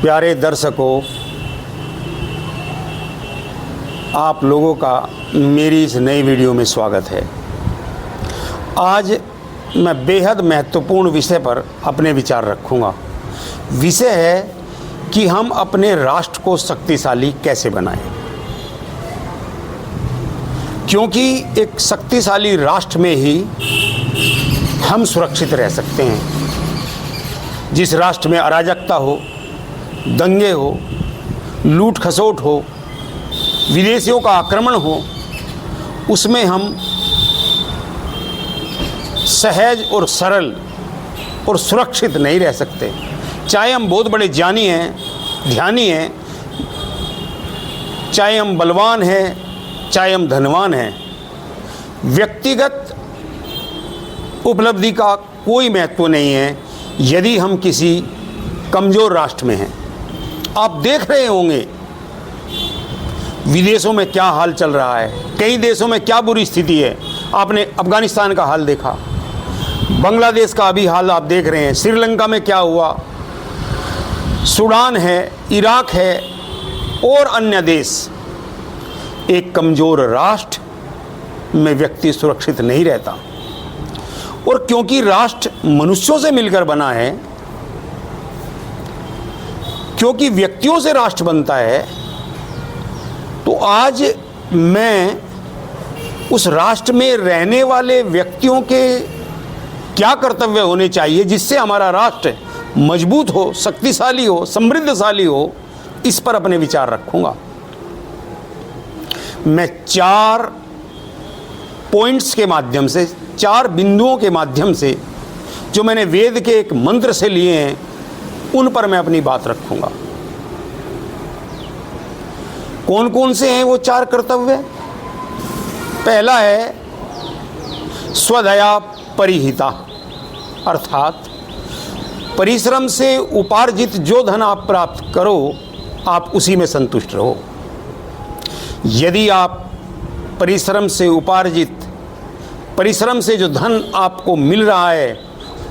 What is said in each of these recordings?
प्यारे दर्शकों, आप लोगों का मेरी इस नई वीडियो में स्वागत है। आज मैं बेहद महत्वपूर्ण विषय पर अपने विचार रखूंगा। विषय है कि हम अपने राष्ट्र को शक्तिशाली कैसे बनाएं, क्योंकि एक शक्तिशाली राष्ट्र में ही हम सुरक्षित रह सकते हैं। जिस राष्ट्र में अराजकता हो, दंगे हो, लूट खसोट हो, विदेशियों का आक्रमण हो, उसमें हम सहज और सरल और सुरक्षित नहीं रह सकते। चाहे हम बहुत बड़े ज्ञानी हैं, ध्यानी हैं, चाहे हम बलवान हैं, चाहे हम धनवान हैं, व्यक्तिगत उपलब्धि का कोई महत्व नहीं है यदि हम किसी कमज़ोर राष्ट्र में हैं। आप देख रहे होंगे विदेशों में क्या हाल चल रहा है, कई देशों में क्या बुरी स्थिति है। आपने अफ़गानिस्तान का हाल देखा, बांग्लादेश का अभी हाल आप देख रहे हैं, श्रीलंका में क्या हुआ, सूडान है, इराक है और अन्य देश। एक कमज़ोर राष्ट्र में व्यक्ति सुरक्षित नहीं रहता। और क्योंकि राष्ट्र मनुष्यों से मिलकर बना है, क्योंकि व्यक्तियों से राष्ट्र बनता है, तो आज मैं उस राष्ट्र में रहने वाले व्यक्तियों के क्या कर्तव्य होने चाहिए जिससे हमारा राष्ट्र मजबूत हो, शक्तिशाली हो, समृद्धशाली हो, इस पर अपने विचार रखूंगा। मैं 4 पॉइंट्स के माध्यम से, 4 बिंदुओं के माध्यम से, जो मैंने वेद के एक मंत्र से लिए हैं, उन पर मैं अपनी बात रखूंगा। कौन कौन से हैं वो 4 कर्तव्य? पहला है स्वदया परिहिता, अर्थात परिश्रम से उपार्जित जो धन आप प्राप्त करो, आप उसी में संतुष्ट रहो। यदि आप परिश्रम से उपार्जित, परिश्रम से जो धन आपको मिल रहा है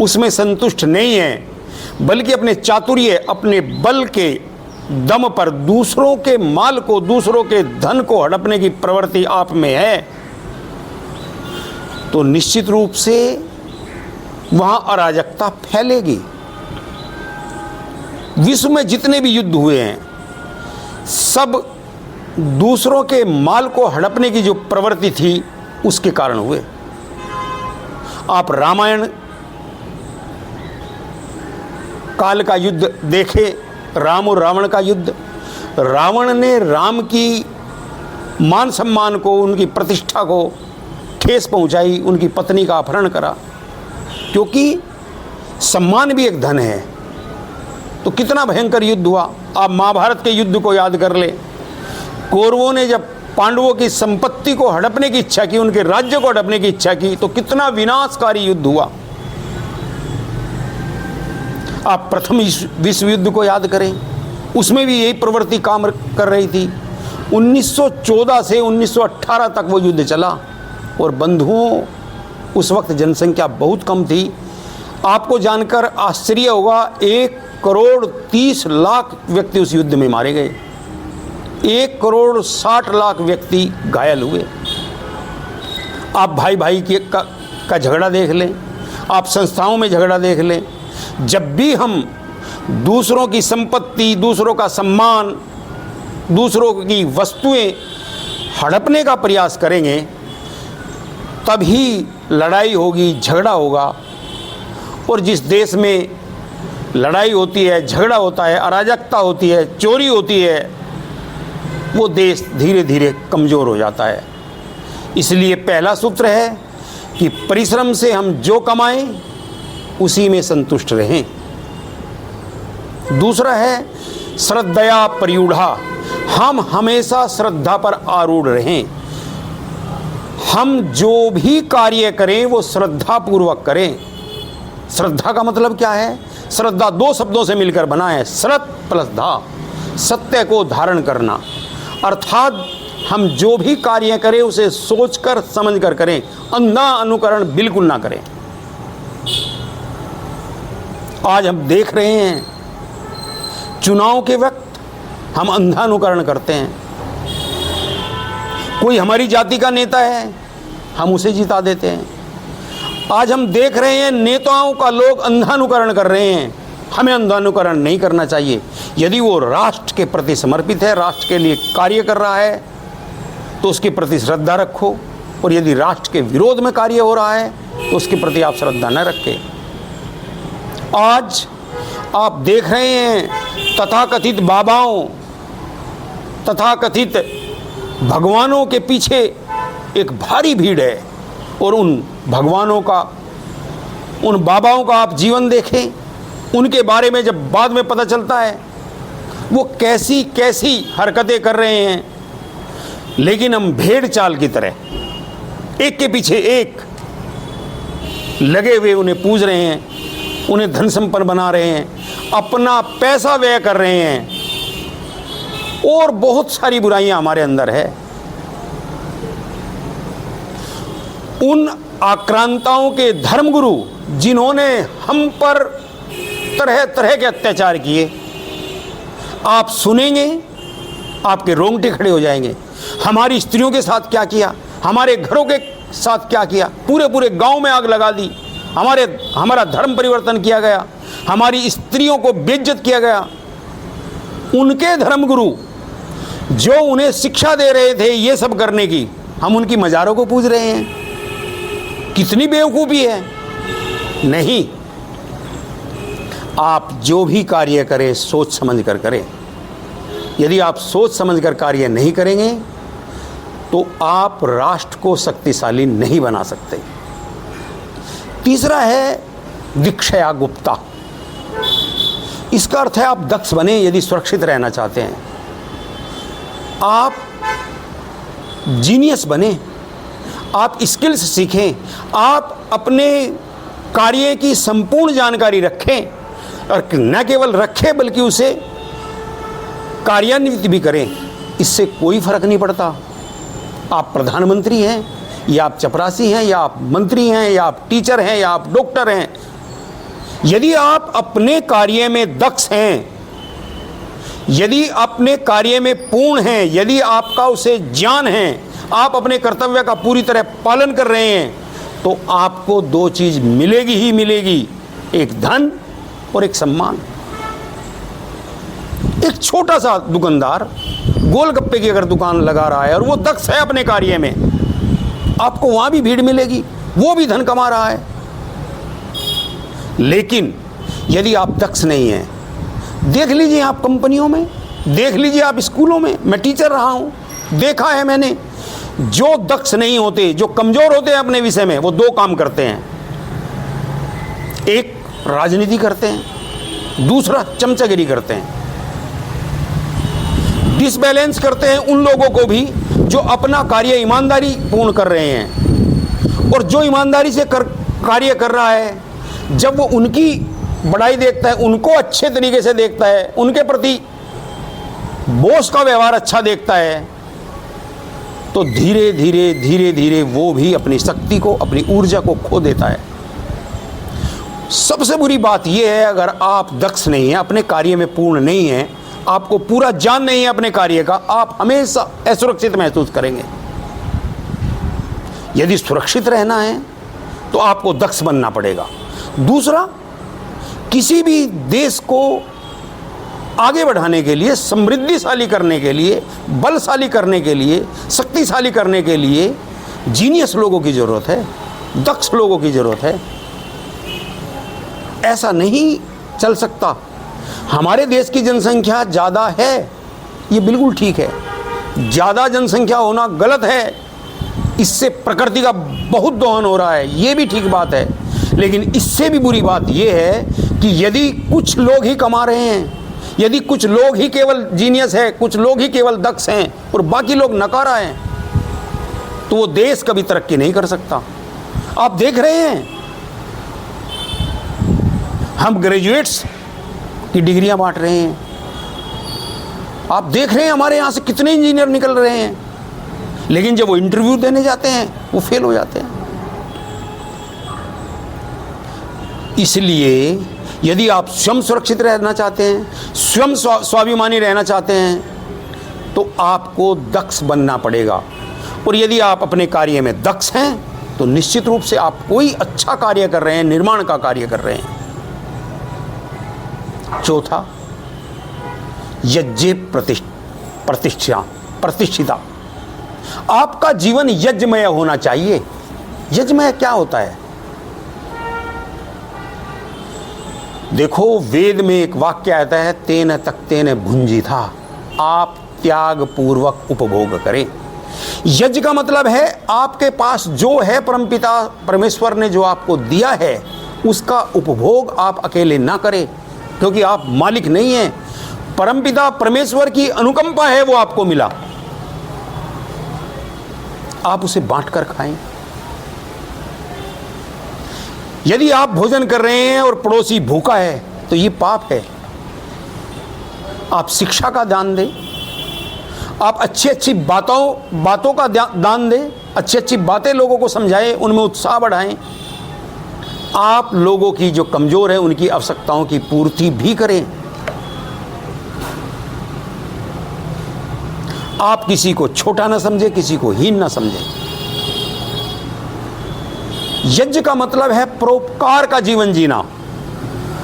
उसमें संतुष्ट नहीं है, बल्कि अपने चातुर्य, अपने बल के दम पर दूसरों के माल को, दूसरों के धन को हड़पने की प्रवृत्ति आप में है, तो निश्चित रूप से वहां अराजकता फैलेगी। विश्व में जितने भी युद्ध हुए हैं, सब दूसरों के माल को हड़पने की जो प्रवृत्ति थी उसके कारण हुए। आप रामायण काल का युद्ध देखे, राम और रावण का युद्ध। रावण ने राम की मान सम्मान को, उनकी प्रतिष्ठा को ठेस पहुंचाई, उनकी पत्नी का अपहरण करा, क्योंकि सम्मान भी एक धन है। तो कितना भयंकर युद्ध हुआ। आप महाभारत के युद्ध को याद कर ले। कौरवों ने जब पांडवों की संपत्ति को हड़पने की इच्छा की, उनके राज्य को हड़पने की इच्छा की, तो कितना विनाशकारी युद्ध हुआ। आप प्रथम विश्व युद्ध को याद करें, उसमें भी यही प्रवृत्ति काम कर रही थी। 1914 से 1918 तक वो युद्ध चला और बंधुओं, उस वक्त जनसंख्या बहुत कम थी। आपको जानकर आश्चर्य होगा, 1,30,00,000 व्यक्ति उस युद्ध में मारे गए, 1,60,00,000 व्यक्ति घायल हुए। आप भाई भाई का झगड़ा देख लें, आप संस्थाओं में झगड़ा देख लें। जब भी हम दूसरों की संपत्ति, दूसरों का सम्मान, दूसरों की वस्तुएं हड़पने का प्रयास करेंगे, तभी लड़ाई होगी, झगड़ा होगा। और जिस देश में लड़ाई होती है, झगड़ा होता है, अराजकता होती है, चोरी होती है, वो देश धीरे धीरे कमज़ोर हो जाता है। इसलिए पहला सूत्र है कि परिश्रम से हम जो कमाएं उसी में संतुष्ट रहें। दूसरा है श्रद्धया परियूढ़ा, हम हमेशा श्रद्धा पर आरूढ़ रहें। हम जो भी कार्य करें वो श्रद्धा पूर्वक करें। श्रद्धा का मतलब क्या है? श्रद्धा 2 शब्दों से मिलकर बना है, श्रद्ध प्लस धा, सत्य को धारण करना। अर्थात हम जो भी कार्य करें उसे सोचकर समझकर करें, अंधा अनुकरण बिल्कुल ना करें। आज हम देख रहे हैं चुनाव के वक्त हम अंधानुकरण करते हैं। कोई हमारी जाति का नेता है, हम उसे जिता देते हैं। आज हम देख रहे हैं नेताओं का लोग अंधानुकरण कर रहे हैं। हमें अंधानुकरण नहीं करना चाहिए। यदि वो राष्ट्र के प्रति समर्पित है, राष्ट्र के लिए कार्य कर रहा है, तो उसके प्रति श्रद्धा रखो, और यदि राष्ट्र के विरोध में कार्य हो रहा है तो उसके प्रति आप श्रद्धा न रखें। आज आप देख रहे हैं तथाकथित बाबाओं, तथाकथित भगवानों के पीछे एक भारी भीड़ है, और उन भगवानों का, उन बाबाओं का आप जीवन देखें, उनके बारे में जब बाद में पता चलता है वो कैसी कैसी हरकतें कर रहे हैं, लेकिन हम भेड़ चाल की तरह एक के पीछे एक लगे हुए उन्हें पूज रहे हैं, उन्हें धन संपन्न बना रहे हैं, अपना पैसा व्यय कर रहे हैं, और बहुत सारी बुराइयां हमारे अंदर है। उन आक्रांताओं के धर्मगुरु जिन्होंने हम पर तरह तरह के अत्याचार किए, आप सुनेंगे आपके रोंगटे खड़े हो जाएंगे। हमारी स्त्रियों के साथ क्या किया, हमारे घरों के साथ क्या किया, पूरे पूरे गांव में आग लगा दी, हमारा धर्म परिवर्तन किया गया, हमारी स्त्रियों को बेइज्जत किया गया। उनके धर्मगुरु जो उन्हें शिक्षा दे रहे थे ये सब करने की, हम उनकी मज़ारों को पूज रहे हैं। कितनी बेवकूफ़ी है। नहीं, आप जो भी कार्य करें सोच समझ कर करें। यदि आप सोच समझ कर कार्य नहीं करेंगे तो आप राष्ट्र को शक्तिशाली नहीं बना सकते। तीसरा है दीक्षया गुप्ता। इसका अर्थ है आप दक्ष बने यदि सुरक्षित रहना चाहते हैं, आप जीनियस बने, आप स्किल्स सीखें, आप अपने कार्य की संपूर्ण जानकारी रखें, और न केवल रखें बल्कि उसे कार्यान्वित भी करें। इससे कोई फर्क नहीं पड़ता आप प्रधानमंत्री हैं या आप चपरासी हैं या आप मंत्री हैं या आप टीचर हैं या आप डॉक्टर हैं। यदि आप अपने कार्य में दक्ष हैं, यदि अपने कार्य में पूर्ण हैं, यदि आपका उसे ज्ञान है, आप अपने कर्तव्य का पूरी तरह पालन कर रहे हैं, तो आपको दो चीज मिलेगी ही मिलेगी, एक धन और एक सम्मान। एक छोटा सा दुकानदार गोलगप्पे की अगर दुकान लगा रहा है और वो दक्ष है अपने कार्य में, आपको वहां भी भीड़ मिलेगी, वो भी धन कमा रहा है। लेकिन यदि आप दक्ष नहीं हैं, देख लीजिए आप कंपनियों में, देख लीजिए आप स्कूलों में, मैं टीचर रहा हूं, देखा है मैंने, जो दक्ष नहीं होते, जो कमजोर होते हैं अपने विषय में, वो दो काम करते हैं। एक राजनीति करते हैं, दूसरा चमचागिरी करते हैं। डिसबैलेंस करते हैं उन लोगों को भी जो अपना कार्य ईमानदारी पूर्ण कर रहे हैं, और जो ईमानदारी से कार्य कर रहा है, जब वो उनकी बड़ाई देखता है, उनको अच्छे तरीके से देखता है, उनके प्रति बॉस का व्यवहार अच्छा देखता है, तो धीरे धीरे धीरे धीरे वो भी अपनी शक्ति को, अपनी ऊर्जा को खो देता है। सबसे बुरी बात यह है, अगर आप दक्ष नहीं हैं, अपने कार्य में पूर्ण नहीं हैं, आपको पूरा ज्ञान नहीं है अपने कार्य का, आप हमेशा असुरक्षित महसूस करेंगे। यदि सुरक्षित रहना है तो आपको दक्ष बनना पड़ेगा। दूसरा, किसी भी देश को आगे बढ़ाने के लिए, समृद्धिशाली करने के लिए, बलशाली करने के लिए, शक्तिशाली करने के लिए जीनियस लोगों की जरूरत है, दक्ष लोगों की जरूरत है। ऐसा नहीं चल सकता। हमारे देश की जनसंख्या ज़्यादा है, ये बिल्कुल ठीक है, ज़्यादा जनसंख्या होना गलत है, इससे प्रकृति का बहुत दोहन हो रहा है, ये भी ठीक बात है। लेकिन इससे भी बुरी बात यह है कि यदि कुछ लोग ही कमा रहे हैं, यदि कुछ लोग ही केवल जीनियस है, कुछ लोग ही केवल दक्ष हैं और बाकी लोग नकारा हैं, तो वो देश कभी तरक्की नहीं कर सकता। आप देख रहे हैं, हम ग्रेजुएट्स की डिग्रियां बांट रहे हैं, आप देख रहे हैं हमारे यहाँ से कितने इंजीनियर निकल रहे हैं, लेकिन जब वो इंटरव्यू देने जाते हैं वो फेल हो जाते हैं। इसलिए यदि आप स्वयं सुरक्षित रहना चाहते हैं, स्वयं स्वाभिमानी रहना चाहते हैं, तो आपको दक्ष बनना पड़ेगा। और यदि आप अपने कार्य में दक्ष हैं तो निश्चित रूप से आप कोई अच्छा कार्य कर रहे हैं, निर्माण का कार्य कर रहे हैं। चौथा, यज्ञ प्रतिष्ठिता। आपका जीवन यज्ञमय होना चाहिए। यज्ञमय क्या होता है? देखो, वेद में एक वाक्य आता है, तेन तक्तेन भुंजिथा, आप त्याग पूर्वक उपभोग करें। यज्ञ का मतलब है आपके पास जो है परमपिता परमेश्वर ने जो आपको दिया है उसका उपभोग आप अकेले ना करें, क्योंकि आप मालिक नहीं हैं। परमपिता परमेश्वर की अनुकंपा है, वो आपको मिला, आप उसे बांटकर खाएं। यदि आप भोजन कर रहे हैं और पड़ोसी भूखा है तो ये पाप है। आप शिक्षा का दान दें, आप अच्छी अच्छी बातों का दान दें, अच्छी अच्छी बातें लोगों को समझाएं, उनमें उत्साह बढ़ाएं। आप लोगों की जो कमजोर है उनकी आवश्यकताओं की पूर्ति भी करें। आप किसी को छोटा ना समझें, किसी को हीन ना समझें। यज्ञ का मतलब है परोपकार का जीवन जीना।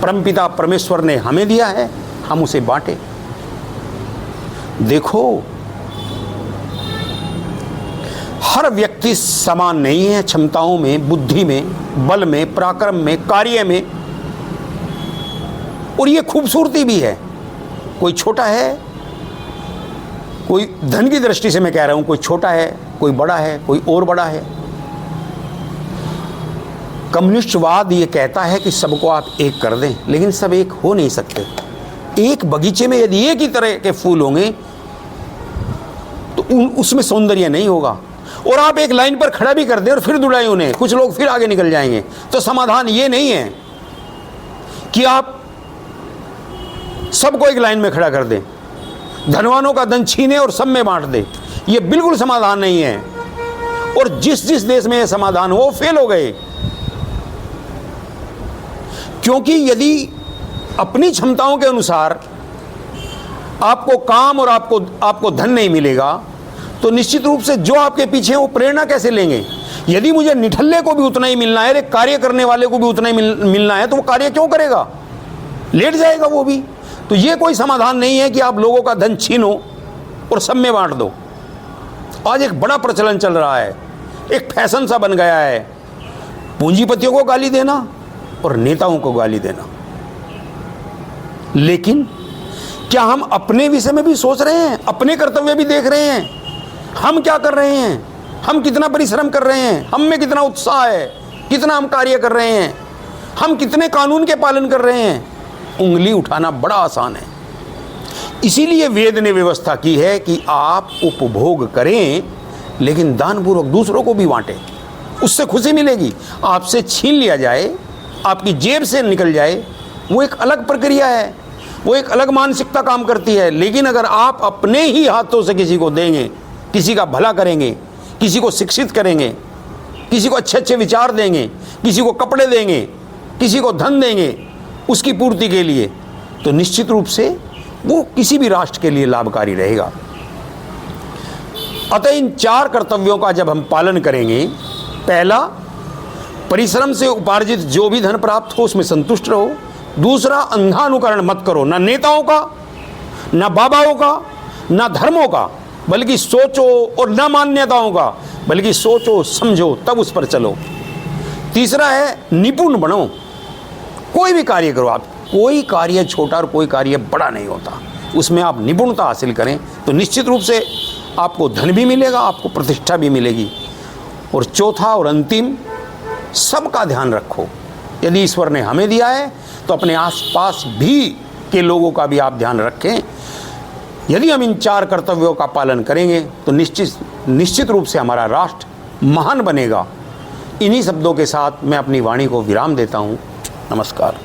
परमपिता परमेश्वर ने हमें दिया है, हम उसे बांटें। देखो, हर व्यक्ति समान नहीं है, क्षमताओं में, बुद्धि में, बल में, पराक्रम में, कार्य में, और ये खूबसूरती भी है। कोई छोटा है, कोई धन की दृष्टि से मैं कह रहा हूं, कोई छोटा है, कोई बड़ा है, कोई और बड़ा है। कम्युनिस्टवाद ये कहता है कि सबको आप एक कर दें, लेकिन सब एक हो नहीं सकते। एक बगीचे में यदि एक ही तरह के फूल होंगे तो उसमें सौंदर्य नहीं होगा। और आप एक लाइन पर खड़ा भी कर दें और फिर दुड़ाएं उन्हें, कुछ लोग फिर आगे निकल जाएंगे। तो समाधान ये नहीं है कि आप सबको एक लाइन में खड़ा कर दें, धनवानों का धन छीने और सब में बांट दें। ये बिल्कुल समाधान नहीं है। और जिस जिस देश में यह समाधान हो, फेल हो गए। क्योंकि यदि अपनी क्षमताओं के अनुसार आपको काम और आपको धन नहीं मिलेगा तो निश्चित रूप से जो आपके पीछे हैं वो प्रेरणा कैसे लेंगे? यदि मुझे निठल्ले को भी उतना ही मिलना है, कार्य करने वाले को भी उतना ही मिलना है, तो वो कार्य क्यों करेगा? लेट जाएगा वो भी। तो ये कोई समाधान नहीं है कि आप लोगों का धन छीनो और सब में बांट दो। आज एक बड़ा प्रचलन चल रहा है, एक फैशन सा बन गया है, पूंजीपतियों को गाली देना और नेताओं को गाली देना। लेकिन क्या हम अपने विषय में भी सोच रहे हैं? अपने कर्तव्य भी देख रहे हैं? हम क्या कर रहे हैं? हम कितना परिश्रम कर रहे हैं? हम में कितना उत्साह है? कितना हम कार्य कर रहे हैं? हम कितने कानून के पालन कर रहे हैं? उंगली उठाना बड़ा आसान है। इसीलिए वेद ने व्यवस्था की है कि आप उपभोग करें, लेकिन दानपूर्वक दूसरों को भी बांटें। उससे खुशी मिलेगी। आपसे छीन लिया जाए, आपकी जेब से निकल जाए, वो एक अलग प्रक्रिया है, वो एक अलग मानसिकता काम करती है। लेकिन अगर आप अपने ही हाथों से किसी को देंगे, किसी का भला करेंगे, किसी को शिक्षित करेंगे, किसी को अच्छे अच्छे विचार देंगे, किसी को कपड़े देंगे, किसी को धन देंगे उसकी पूर्ति के लिए, तो निश्चित रूप से वो किसी भी राष्ट्र के लिए लाभकारी रहेगा। अतः इन 4 कर्तव्यों का जब हम पालन करेंगे, पहला, परिश्रम से उपार्जित जो भी धन प्राप्त हो उसमें संतुष्ट रहो। दूसरा, अंधा अनुकरण मत करो, ना नेताओं का, ना बाबाओं का, ना धर्मों का, बल्कि सोचो, और ना मान्यताओं का, बल्कि सोचो समझो तब उस पर चलो। तीसरा है, निपुण बनो। कोई भी कार्य करो आप, कोई कार्य छोटा और कोई कार्य बड़ा नहीं होता, उसमें आप निपुणता हासिल करें तो निश्चित रूप से आपको धन भी मिलेगा, आपको प्रतिष्ठा भी मिलेगी। और चौथा और अंतिम, सबका ध्यान रखो। यदि ईश्वर ने हमें दिया है तो अपने आसपास भी के लोगों का भी आप ध्यान रखें। यदि हम इन 4 कर्तव्यों का पालन करेंगे तो निश्चित रूप से हमारा राष्ट्र महान बनेगा। इन्हीं शब्दों के साथ मैं अपनी वाणी को विराम देता हूँ। नमस्कार।